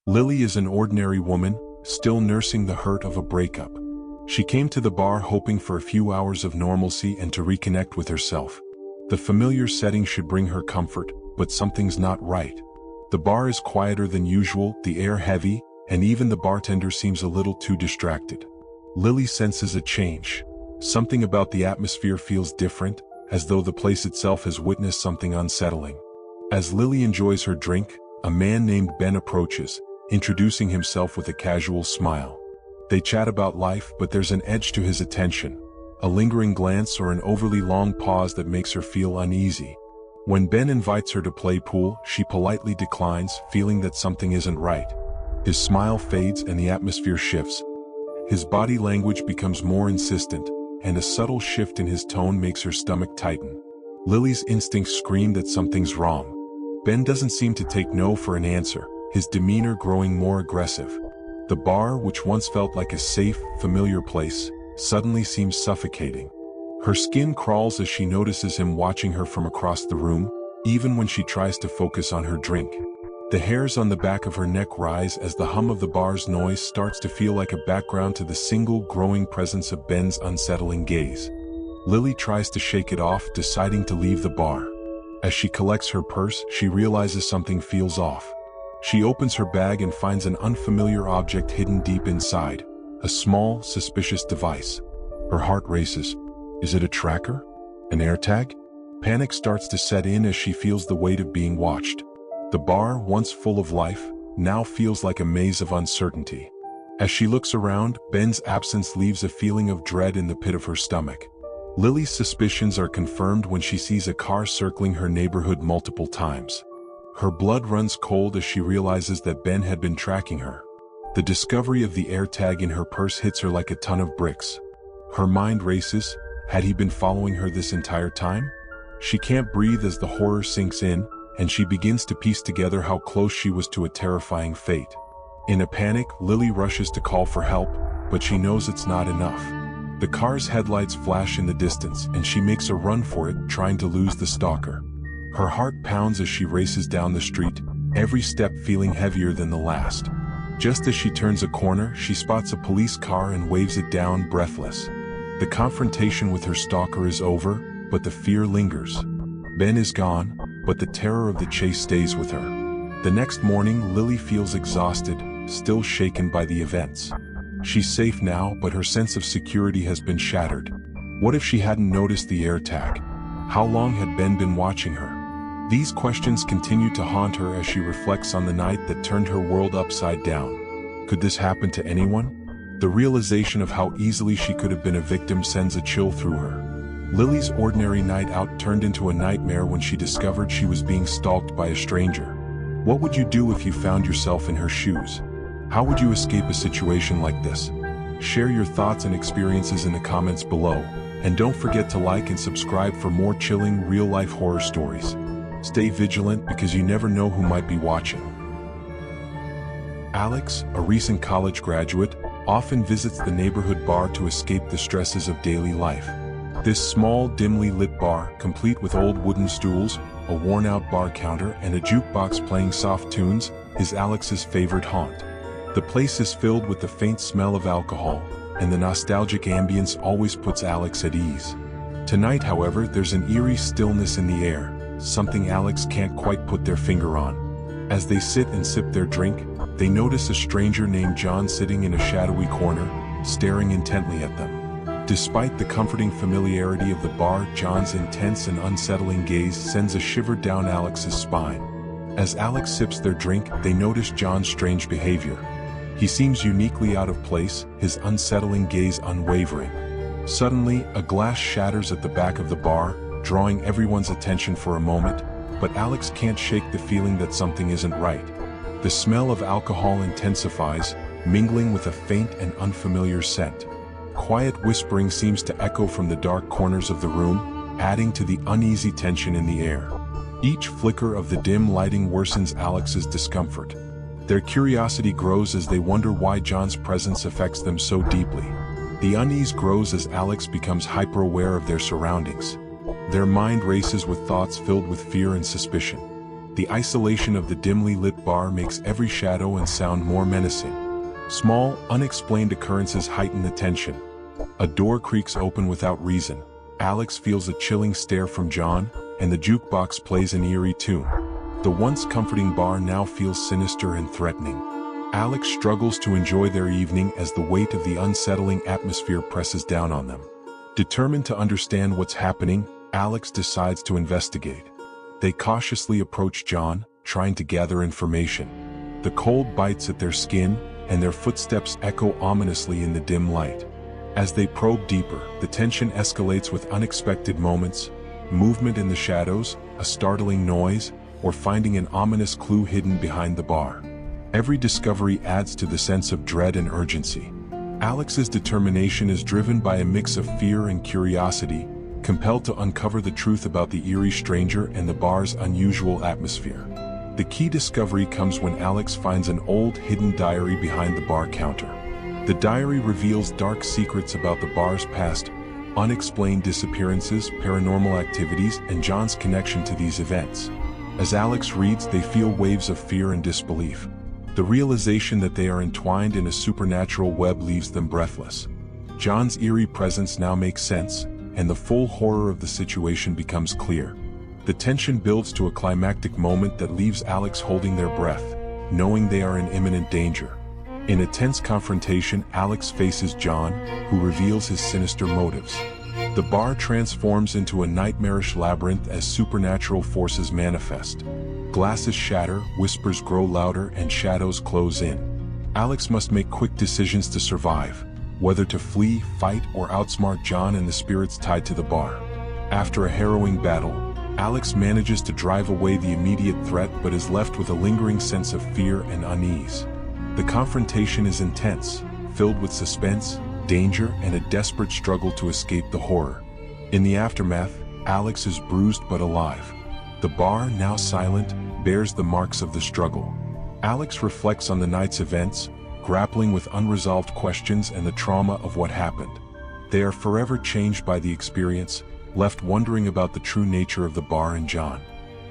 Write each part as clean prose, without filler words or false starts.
Lily is an ordinary woman, still nursing the hurt of a breakup. She came to the bar hoping for a few hours of normalcy and to reconnect with herself. The familiar setting should bring her comfort, but something's not right. The bar is quieter than usual, the air heavy, and even the bartender seems a little too distracted. Lily senses a change. Something about the atmosphere feels different, as though the place itself has witnessed something unsettling. As Lily enjoys her drink, a man named Ben approaches, introducing himself with a casual smile. They chat about life, but there's an edge to his attention, a lingering glance or an overly long pause that makes her feel uneasy. When Ben invites her to play pool, she politely declines, feeling that something isn't right. His smile fades and the atmosphere shifts. His body language becomes more insistent, and a subtle shift in his tone makes her stomach tighten. Lily's instincts scream that something's wrong. Ben doesn't seem to take no for an answer, his demeanor growing more aggressive. The bar, which once felt like a safe, familiar place, suddenly seems suffocating. Her skin crawls as she notices him watching her from across the room, even when she tries to focus on her drink. The hairs on the back of her neck rise as the hum of the bar's noise starts to feel like a background to the single growing presence of Ben's unsettling gaze. Lily tries to shake it off, deciding to leave the bar. As she collects her purse, she realizes something feels off. She opens her bag and finds an unfamiliar object hidden deep inside, a small, suspicious device. Her heart races. Is it a tracker? An AirTag? Panic starts to set in as she feels the weight of being watched. The bar, once full of life, now feels like a maze of uncertainty. As she looks around, Ben's absence leaves a feeling of dread in the pit of her stomach. Lily's suspicions are confirmed when she sees a car circling her neighborhood multiple times. Her blood runs cold as she realizes that Ben had been tracking her. The discovery of the AirTag in her purse hits her like a ton of bricks. Her mind races. Had he been following her this entire time? She can't breathe as the horror sinks in, and she begins to piece together how close she was to a terrifying fate. In a panic, Lily rushes to call for help, but she knows it's not enough. The car's headlights flash in the distance, and she makes a run for it, trying to lose the stalker. Her heart pounds as she races down the street, every step feeling heavier than the last. Just as she turns a corner, she spots a police car and waves it down, breathless. The confrontation with her stalker is over, but the fear lingers. Ben is gone, but the terror of the chase stays with her. The next morning, Lily feels exhausted, still shaken by the events. She's safe now, but her sense of security has been shattered. What if she hadn't noticed the AirTag? How long had Ben been watching her? These questions continue to haunt her as she reflects on the night that turned her world upside down. Could this happen to anyone? The realization of how easily she could have been a victim sends a chill through her. Lily's ordinary night out turned into a nightmare when she discovered she was being stalked by a stranger. What would you do if you found yourself in her shoes? How would you escape a situation like this? Share your thoughts and experiences in the comments below, and don't forget to like and subscribe for more chilling real-life horror stories. Stay vigilant because you never know who might be watching. Alex, a recent college graduate, often visits the neighborhood bar to escape the stresses of daily life. This small, dimly lit bar, complete with old wooden stools, a worn-out bar counter, and a jukebox playing soft tunes, is Alex's favorite haunt. The place is filled with the faint smell of alcohol, and the nostalgic ambience always puts Alex at ease. Tonight, however, there's an eerie stillness in the air, something Alex can't quite put their finger on. As they sit and sip their drink, they notice a stranger named John sitting in a shadowy corner, staring intently at them. Despite the comforting familiarity of the bar, John's intense and unsettling gaze sends a shiver down Alex's spine. As Alex sips their drink, they notice John's strange behavior. He seems uniquely out of place, his unsettling gaze unwavering. Suddenly, a glass shatters at the back of the bar, drawing everyone's attention for a moment, but Alex can't shake the feeling that something isn't right. The smell of alcohol intensifies, mingling with a faint and unfamiliar scent. Quiet whispering seems to echo from the dark corners of the room, adding to the uneasy tension in the air. Each flicker of the dim lighting worsens Alex's discomfort. Their curiosity grows as they wonder why John's presence affects them so deeply. The unease grows as Alex becomes hyper-aware of their surroundings. Their mind races with thoughts filled with fear and suspicion. The isolation of the dimly lit bar makes every shadow and sound more menacing. Small, unexplained occurrences heighten the tension. A door creaks open without reason. Alex feels a chilling stare from John, and the jukebox plays an eerie tune. The once comforting bar now feels sinister and threatening. Alex struggles to enjoy their evening as the weight of the unsettling atmosphere presses down on them. Determined to understand what's happening, Alex decides to investigate. They cautiously approach John, trying to gather information. The cold bites at their skin, and their footsteps echo ominously in the dim light. As they probe deeper, the tension escalates with unexpected moments, movement in the shadows, a startling noise, or finding an ominous clue hidden behind the bar. Every discovery adds to the sense of dread and urgency. Alex's determination is driven by a mix of fear and curiosity, compelled to uncover the truth about the eerie stranger and the bar's unusual atmosphere. The key discovery comes when Alex finds an old hidden diary behind the bar counter. The diary reveals dark secrets about the bar's past, unexplained disappearances, paranormal activities, and John's connection to these events. As Alex reads, they feel waves of fear and disbelief. The realization that they are entwined in a supernatural web leaves them breathless. John's eerie presence now makes sense, and the full horror of the situation becomes clear. The tension builds to a climactic moment that leaves Alex holding their breath, knowing they are in imminent danger. In a tense confrontation, Alex faces John, who reveals his sinister motives. The bar transforms into a nightmarish labyrinth as supernatural forces manifest. Glasses shatter, whispers grow louder, and shadows close in. Alex must make quick decisions to survive, whether to flee, fight, or outsmart John and the spirits tied to the bar. After a harrowing battle, Alex manages to drive away the immediate threat but is left with a lingering sense of fear and unease. The confrontation is intense, filled with suspense, danger, and a desperate struggle to escape the horror. In the aftermath, Alex is bruised but alive. The bar, now silent, bears the marks of the struggle. Alex reflects on the night's events, grappling with unresolved questions and the trauma of what happened. They are forever changed by the experience, left wondering about the true nature of the bar and John.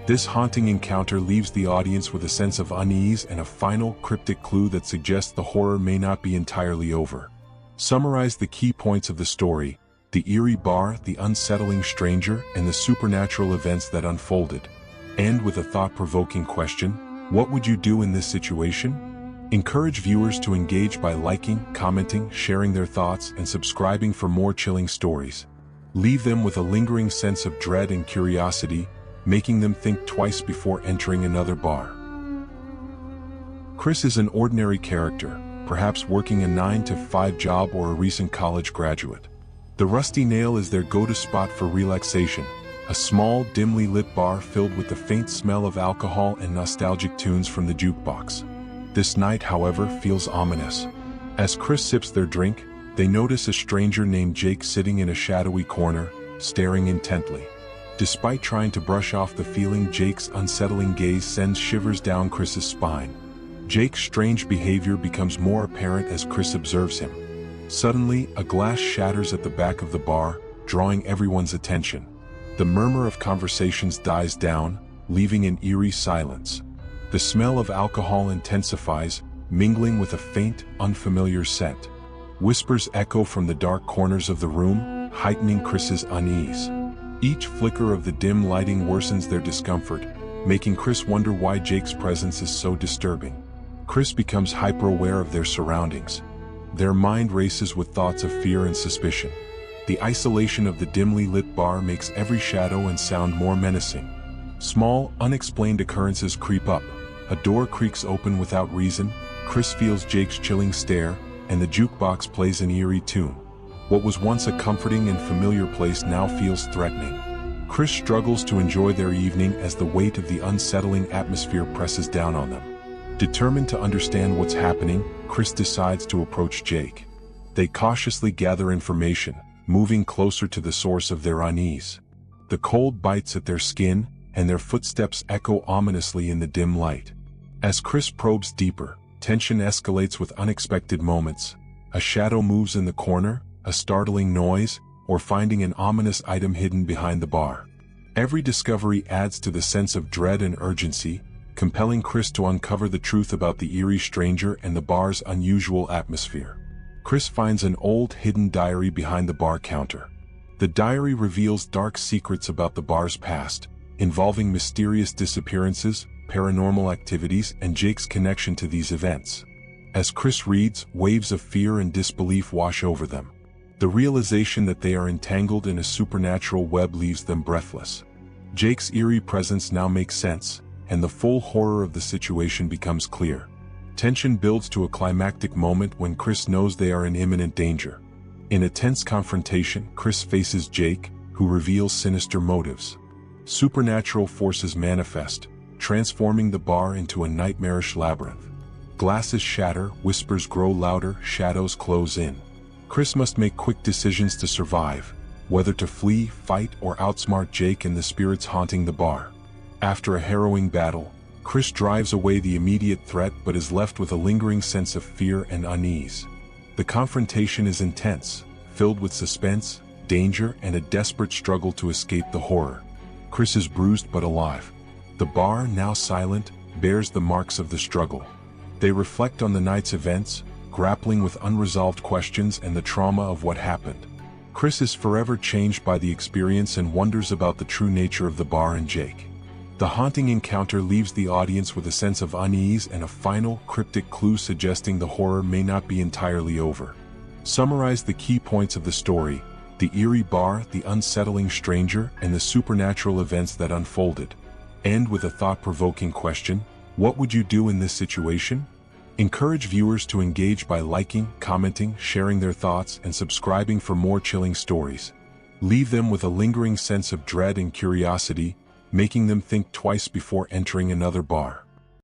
This haunting encounter leaves the audience with a sense of unease and a final, cryptic clue that suggests the horror may not be entirely over. Summarize the key points of the story: the eerie bar, the unsettling stranger, and the supernatural events that unfolded. End with a thought-provoking question: what would you do in this situation? Encourage viewers to engage by liking, commenting, sharing their thoughts, and subscribing for more chilling stories. Leave them with a lingering sense of dread and curiosity, making them think twice before entering another bar. Chris is an ordinary character, perhaps working a 9-to-5 job or a recent college graduate. The Rusty Nail is their go-to spot for relaxation, a small, dimly lit bar filled with the faint smell of alcohol and nostalgic tunes from the jukebox. This night, however, feels ominous. As Chris sips their drink, they notice a stranger named Jake sitting in a shadowy corner, staring intently. Despite trying to brush off the feeling, Jake's unsettling gaze sends shivers down Chris's spine. Jake's strange behavior becomes more apparent as Chris observes him. Suddenly, a glass shatters at the back of the bar, drawing everyone's attention. The murmur of conversations dies down, leaving an eerie silence. The smell of alcohol intensifies, mingling with a faint, unfamiliar scent. Whispers echo from the dark corners of the room, heightening Chris's unease. Each flicker of the dim lighting worsens their discomfort, making Chris wonder why Jake's presence is so disturbing. Chris becomes hyper-aware of their surroundings. Their mind races with thoughts of fear and suspicion. The isolation of the dimly lit bar makes every shadow and sound more menacing. Small, unexplained occurrences creep up. A door creaks open without reason, Chris feels Jake's chilling stare, and the jukebox plays an eerie tune. What was once a comforting and familiar place now feels threatening. Chris struggles to enjoy their evening as the weight of the unsettling atmosphere presses down on them. Determined to understand what's happening, Chris decides to approach Jake. They cautiously gather information, moving closer to the source of their unease. The cold bites at their skin, and their footsteps echo ominously in the dim light. As Chris probes deeper, tension escalates with unexpected moments. A shadow moves in the corner, a startling noise, or finding an ominous item hidden behind the bar. Every discovery adds to the sense of dread and urgency, compelling Chris to uncover the truth about the eerie stranger and the bar's unusual atmosphere. Chris finds an old hidden diary behind the bar counter. The diary reveals dark secrets about the bar's past, involving mysterious disappearances, paranormal activities, and Jake's connection to these events. As Chris reads, waves of fear and disbelief wash over them. The realization that they are entangled in a supernatural web leaves them breathless. Jake's eerie presence now makes sense, and the full horror of the situation becomes clear. Tension builds to a climactic moment when Chris knows they are in imminent danger. In a tense confrontation, Chris faces Jake, who reveals sinister motives. Supernatural forces manifest, transforming the bar into a nightmarish labyrinth. Glasses shatter, whispers grow louder, shadows close in. Chris must make quick decisions to survive, whether to flee, fight, or outsmart Jake and the spirits haunting the bar. After a harrowing battle, Chris drives away the immediate threat but is left with a lingering sense of fear and unease. The confrontation is intense, filled with suspense, danger, and a desperate struggle to escape the horror. Chris is bruised but alive. The bar, now silent, bears the marks of the struggle. They reflect on the night's events, grappling with unresolved questions and the trauma of what happened. Chris is forever changed by the experience and wonders about the true nature of the bar and Jake. The haunting encounter leaves the audience with a sense of unease and a final, cryptic clue suggesting the horror may not be entirely over. Summarize the key points of the story: the eerie bar, the unsettling stranger, and the supernatural events that unfolded. End with a thought-provoking question: what would you do in this situation? Encourage viewers to engage by liking, commenting, sharing their thoughts, and subscribing for more chilling stories. Leave them with a lingering sense of dread and curiosity, making them think twice before entering another bar.